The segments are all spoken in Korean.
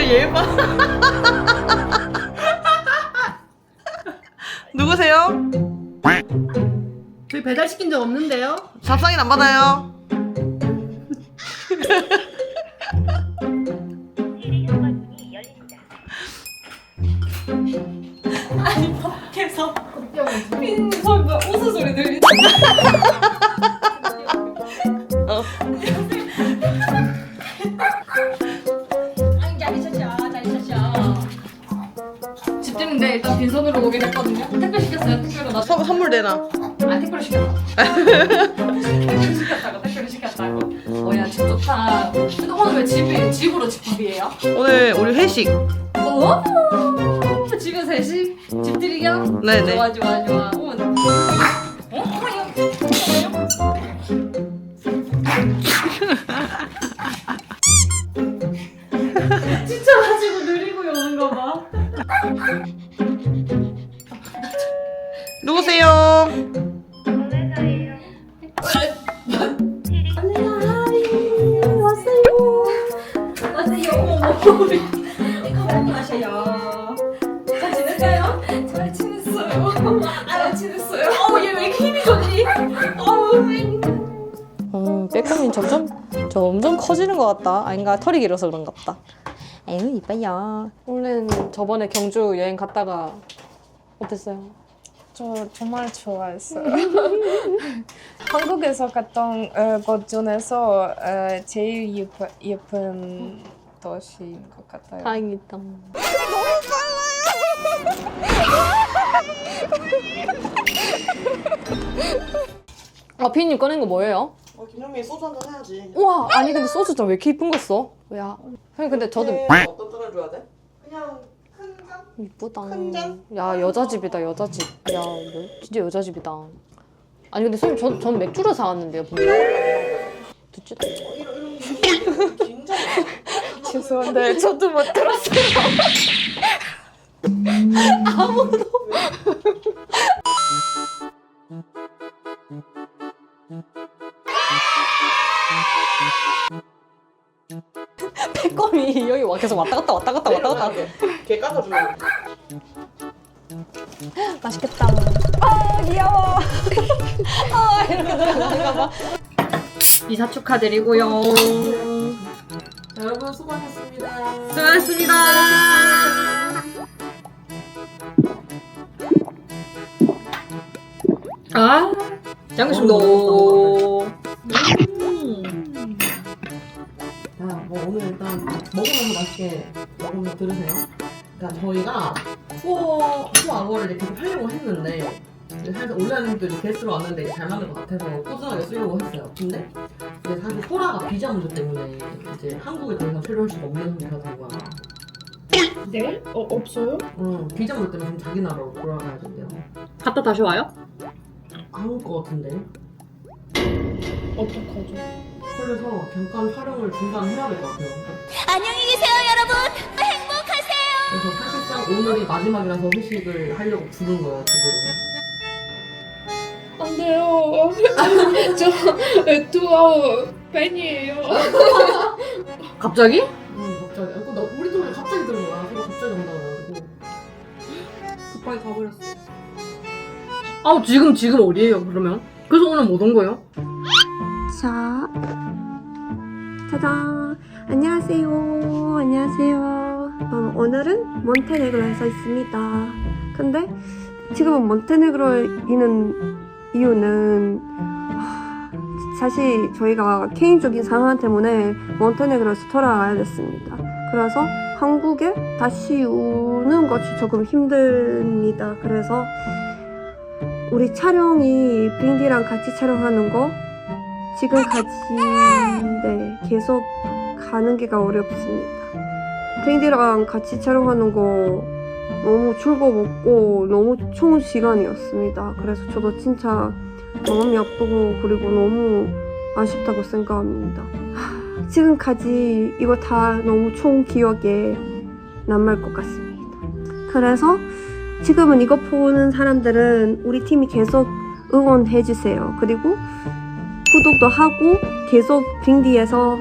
얘 봐. 누구세요? 저희 배달시킨 적 없는데요? 잡상인 안 받아요. 아니 밖에서 핀 소리가 웃음 소리 들리지? 아니 자리샷이야. 집들인데 일단 빈손으로 오긴 했거든요. 택배 시켰어요. 택배로 나 선물 내놔. 아 택배로 시켰다. 택배로 시켰다고. 어야 집 좋다. 근데 오늘 왜 집으로 집합이에요? 오늘 우리 회식. 어? 집에서 회식? 집들이 겸? 네네. 좋아. 어머. 지쳐가지고 느리고 오는 거 봐. 누구세요? 왔어요. 어머. 커피 마셔요. 잘 지냈어요? 잘 지냈어요. 잘 지냈어요. 얘 왜 이렇게 힘이 좋지? 빼꼼이 점점 커지는 것 같다. 아닌가 털이 길어서 그런가 보다. 에휴 이뻐요. 원래는 저번에 경주 여행 갔다가 어땠어요? 저 정말 좋아했어요. 한국에서 갔던 곳 중에서 제일 예쁜 도시인 것 같아요. 다행이다. 피디님 꺼낸 거 뭐예요? 김영민이 소주 한잔 해야지. 우와 아니 근데 소주 좀 왜 이렇게 이쁜 거 써? 야 형님 근데 저도 어떤 잔을 줘야 돼? 그냥 큰 잔? 이쁘다. 큰 잔? 야 여자 집이다 여자 집. 야 진짜 여자 집이다. 아니 근데 선생님 전 맥주를 사왔는데요 분명. 듣지도 않아. 이런 긴장. 죄송한데 저도 못 들었어요. 빼꼼이 여기 와 계속 왔다 갔다. 걔 까서 주면 맛있겠다. 아 귀여워. 아 이렇게 들어가는가 봐. 이사 축하드리고요. 여러분 수고하셨습니다. 수고하셨습니다. 아, 장식도. 자, 뭐 오늘 일단 먹으면서 맛있게 먹으면서 들으세요. 그러니까 저희가 투어 아워를 이렇게 계속 하려고 했는데 사실 온라인도 이제 게스트로 왔는데 잘 맞는 것 같아서 꾸준하게 쓰려고 했어요. 근데 이제 사실 소라가 비자 문제 때문에 이제 한국에 더 이상 출연할 수가 없는 상태가 된 거야. 네? 없어요? 비자 문제 때문에 지금 자기 나라로 돌아가야 된대요. 갔다 다시 와요? 안 올 것 같은데. 어떡하죠? 그래서 잠깐 촬영을 중단해야 될 것 같아요. 안녕히 계세요, 여러분. 행복하세요. 그래서 사실상 오늘이 마지막이라서 회식을 하려고 부른 거예요, 집으로. 안 돼요. 저 투아워 팬이에요. 갑자기? 갑자기. 우리도 왜 갑자기 들은 거야. 서로 갑자기 온다 그래가지고. 급하게 가버렸어. 지금 어디에요, 그러면? 그래서 오늘 못 온 거예요? 자, 짜잔. 안녕하세요. 오늘은 몬테네그로에 서 있습니다. 근데 지금은 몬테네그로에 있는 이유는 사실 저희가 개인적인 상황 때문에 몬테네그로에서 돌아가야 됐습니다. 그래서 한국에 다시 오는 것이 조금 힘듭니다. 그래서 우리 촬영이 빙디랑 같이 촬영하는 거 지금까지 계속 가는 게가 어렵습니다. 빙디랑 같이 촬영하는 거 너무 즐거웠고 너무 좋은 시간이었습니다. 그래서 저도 진짜 마음이 아프고 그리고 너무 아쉽다고 생각합니다. 지금까지 이거 다 너무 좋은 기억에 남을 것 같습니다. 그래서 지금은 이거 보는 사람들은 우리 팀이 계속 응원해주세요. 그리고 구독도 하고 계속 빙디에서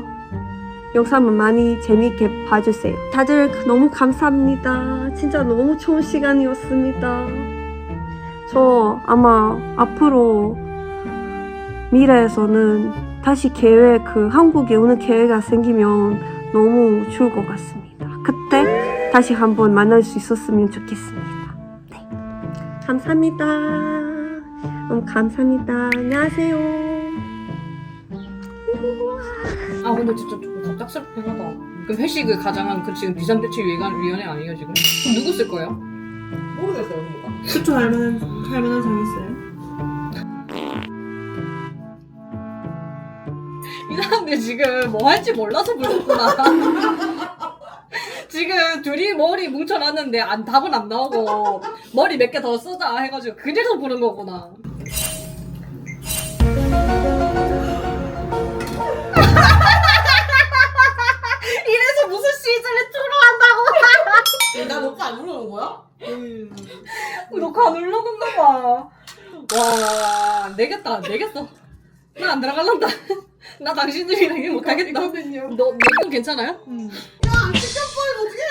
영상을 많이 재미있게 봐주세요. 다들 너무 감사합니다. 진짜 너무 좋은 시간이었습니다. 저 아마 앞으로 미래에서는 다시 한국에 오는 기회가 생기면 너무 좋을 것 같습니다. 그때 다시 한번 만날 수 있었으면 좋겠습니다. 네. 감사합니다. 너무 감사합니다. 안녕하세요. 아 근데 진짜 좀 갑작스럽긴 하다. 그 회식을 가장한 그 지금 비상대책위원회 아니에요 지금? 그럼 누구 쓸 거예요? 모르겠어요, 누가. 추천할 만한 사람 있어요? 이 사람들 지금 뭐 할지 몰라서 불렀구나. 지금 둘이 머리 뭉쳐놨는데 답은 안 나오고 머리 몇 개 더 쓰자 해가지고 그래서 부른 거구나. 이래서 무슨 시즌에 투로한다고. 나 녹화 안 누르는 거야? 녹화 눌러놓나 봐. 와, 안 되겠다, 안 되겠어. 나 안 들어갈란다. 나 당신들이랑 얘기 못하겠다. 너, 이거 괜찮아요? 야, 안 시켰어, 이거 어떡해!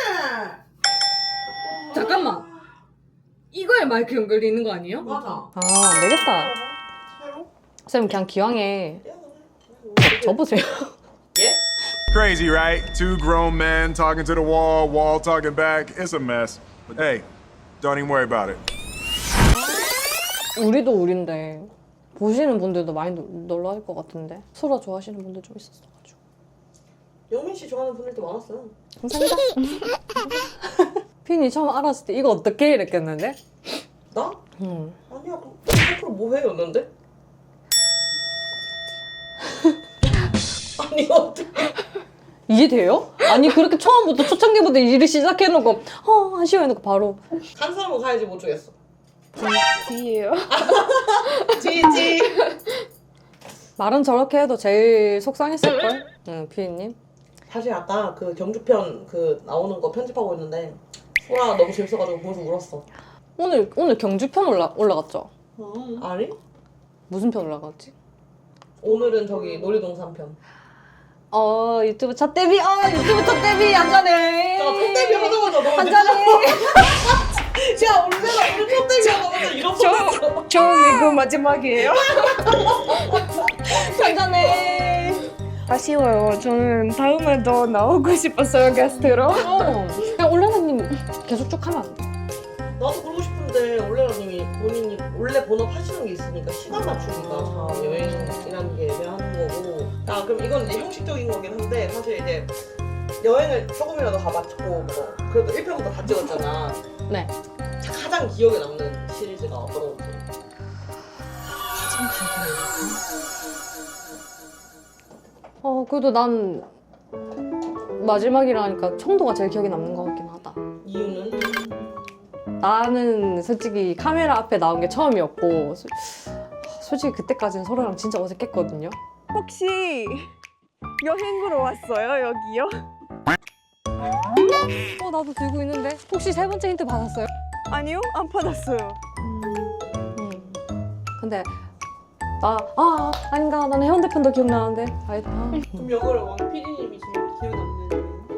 잠깐만. 이거에 마이크 연결돼 있는 거 아니에요? 맞아. 아, 안 되겠다. 쌤, 그냥 기왕에 접으세요. Crazy, right? Two grown men talking to the wall, wall talking back. It's a mess. But hey, don't even worry about it. 우리도 우린데 보시는 분들도 많이 놀랄 것 같은데 소라 좋아하시는 분들 좀 있었어가지고. 영민 씨 좋아하는 분들도 많았어요. 감사합니다. 핀이 처음 알았을 때 이거 어떻게 이랬겠는데? 나? 응. 아니야, 앞으로 뭐 해였는데? 아니, 어떡해. 이게 돼요? 아니 그렇게 처음부터 초창기부터 일을 시작해놓고 아쉬워 해놓고 바로 간 사람은 가야지 못 주겠어. Дією. 지지. 말은 저렇게 해도 제일 속상했을걸? 응, 피디님. 사실 아까 그 경주편 그 나오는 거 편집하고 있는데 소라 너무 재밌어가지고 보면서 울었어. 오늘 경주편 올라갔죠? 아니? 무슨 편 올라갔지? 오늘은 저기 놀이동산 편. 유튜브 첫 데뷔! 유튜브 첫 데뷔! 한잔해! 자, 첫 데뷔 하자마자 너무 한잔해! 야, 우리 첫 데뷔 하자마자 이런 거 처음이고 마지막이에요? 한잔해! 아쉬워요. 저는 다음에도 나오고 싶었어요, 게스트로. 그냥 올라나님 계속 쭉 하면 안 돼? 나도 그러고 싶은데 올레라님이 본인이 원래 본업 하시는 게 있으니까 시간 맞추기가 참 여행이라는 게 애매한 거고. 아, 그럼 이건 이제 형식적인 거긴 한데 사실 이제 여행을 조금이라도 가봤고 뭐 그래도 1편부터 다 찍었잖아. 네. 가장 기억에 남는 시리즈가 어떤 거 같아요? 그래도 난 마지막이라 하니까 청도가 제일 기억에 남는 것 같긴 하다. 이유는? 나는 솔직히 카메라 앞에 나온 게 처음이었고 솔직히 그때까지는 서로랑 진짜 어색했거든요. 혹시 여행으로 왔어요, 여기요? 나도 들고 있는데 혹시 세 번째 힌트 받았어요? 아니요, 안 받았어요. 근데 아닌가? 나는 해운대 편도 기억나는데 아니다. 그럼 이거를 왕 PD님이 제일 기억에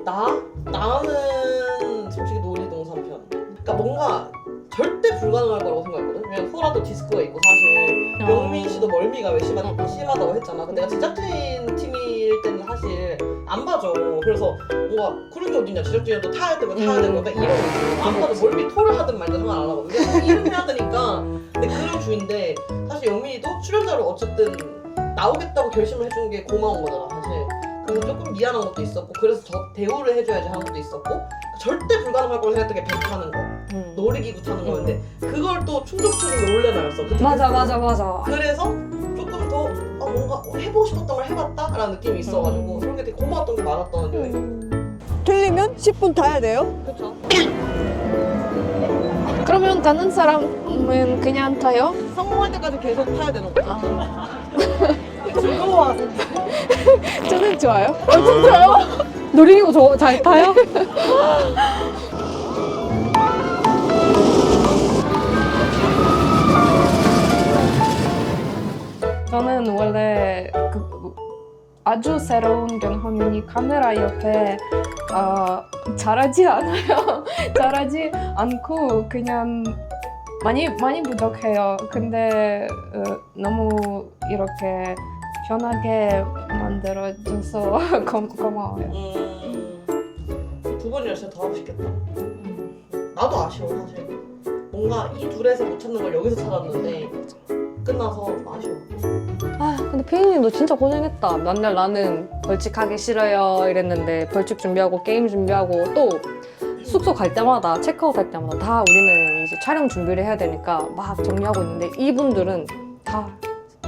남는 나는 솔직히 놀이동산 편. 그러니까 뭔가 절대 불가능할 거라고 생각했거든. 왜냐면 소라도 디스크가 있고 사실 영민 씨도 멀미가 왜 심하다고 했잖아. 근데 내가 제작진 팀일 때는 사실 안 봐줘. 그래서 뭔가 그런 게 어딨냐. 제작진도 타야 되고 타야 되고 약간 이런 거 있어. 안 봐도 멀미 토를 하든 말든 상관 안 하거든. 그냥 이름 해야 되니까. 근데 그런 주인데 사실 영민이도 출연자로 어쨌든 나오겠다고 결심을 해준 게 고마운 거잖아 사실. 그래서 조금 미안한 것도 있었고 그래서 저 대우를 해줘야지 하는 것도 있었고 절대 불가능할 거라고 생각했던 게 배 타는 거 놀이기구 타는 거였는데 그걸 또 충족시키는 게 올레나였어. 맞아. 그래서 조금 더 뭔가 해보고 싶었던 걸 해봤다라는 느낌이 있어가지고 그런 게 되게 고마웠던 게 많았던 여행. 틀리면 10분 타야 돼요? 그쵸? 그러면 가는 사람은 그냥 타요? 성공할 때까지 계속 타야 되는 거야. 즐거워. 저는 좋아요. 놀이기구 저 잘 타요? 저는 원래 아주 새로운 경험이니 카메라 옆에 잘하지 않아요. 잘하지 않고 그냥 많이 부족해요. 근데 너무 이렇게 편하게 만들어줘서 고마워요. 두 번이나 진짜 더 하고 싶겠다. 나도 아쉬워 사실. 뭔가 이 둘에서 못 찾는 걸 여기서 찾았는데 끝나서 아쉬워. 아 근데 피디님도 진짜 고생했다. 맨날 나는 벌칙 하기 싫어요 이랬는데 벌칙 준비하고 게임 준비하고 또 숙소 갈 때마다 체크아웃 할 때마다 다 우리는 이제 촬영 준비를 해야 되니까 막 정리하고 있는데 이분들은 다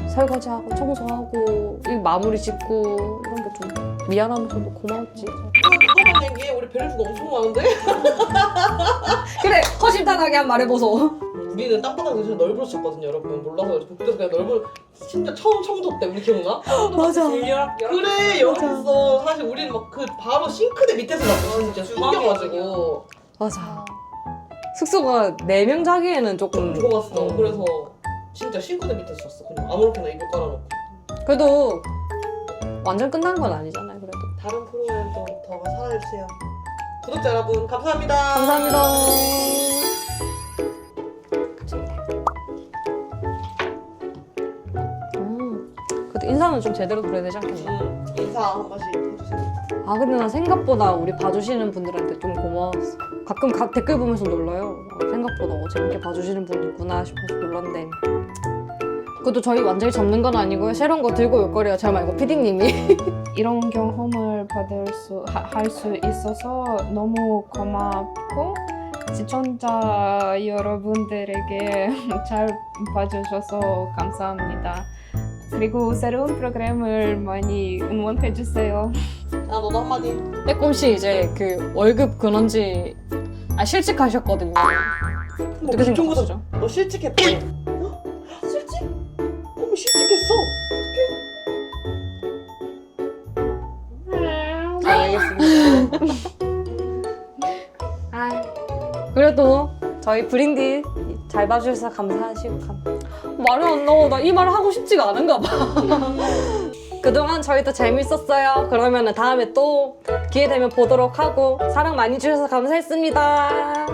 설거지하고 청소하고 이 마무리 짓고 이런 게 좀 미안하면서도 고마웠지. 그거만 얘기해. 우리 베르수가 엄청 많은데? 그래 허심탄회하게 한 말해보소. 우리는 땅바닥이 진짜 넓어서 잤거든요 여러분. 몰라서 복도에서 그냥 진짜 처음 청소 때 우리 기억나? 맞아. 그래 여기 있어. 사실 우리는 막 그 바로 싱크대 밑에서 잤어. 진짜 숨겨가지고. 맞아. 숙소가 4명 자기에는 조금 좁았어. 그래서 진짜 싱크대 밑에서 잤어. 그냥 아무렇게나 이불 깔아놓고. 그래도 완전 끝난 건 아니잖아요. 그래도 다른 프로그램도 더 사랑해주세요. 구독자 여러분 감사합니다. 감사합니다. 그래도 인사는 좀 제대로 드려야 되지 않겠나? 인사 한 번씩 해주세요. 아 근데 나 생각보다 우리 봐주시는 분들한테 좀 고마웠어. 가끔 댓글 보면서 놀라요. 생각보다 재밌게 봐주시는 분이 있구나 싶어서 놀랐는데 그것도 저희 완전히 접는 건 아니고요. 새로운 거 들고 올 거래요. 저 말고 피디님이. 이런 경험을 할 수 있어서 너무 고맙고 시청자 여러분들에게 잘 봐주셔서 감사합니다. 그리고 새로운 프로그램을 많이 응원해주세요. 아 너도 한마디. 빼꼼씨 이제 그 월급 근원지 실직하셨거든요. 어떻게 생각하시죠? 너 실직했대. 실직? 어머 실직했어. 어떡해. 알겠습니다. 아, 그래도 저희 브린디 잘 봐주셔서 감사하시고 말이 안 나와. 나 이 말 하고 싶지가 않은가 봐. 그동안 저희도 재밌었어요. 그러면 다음에 또 기회 되면 보도록 하고 사랑 많이 주셔서 감사했습니다.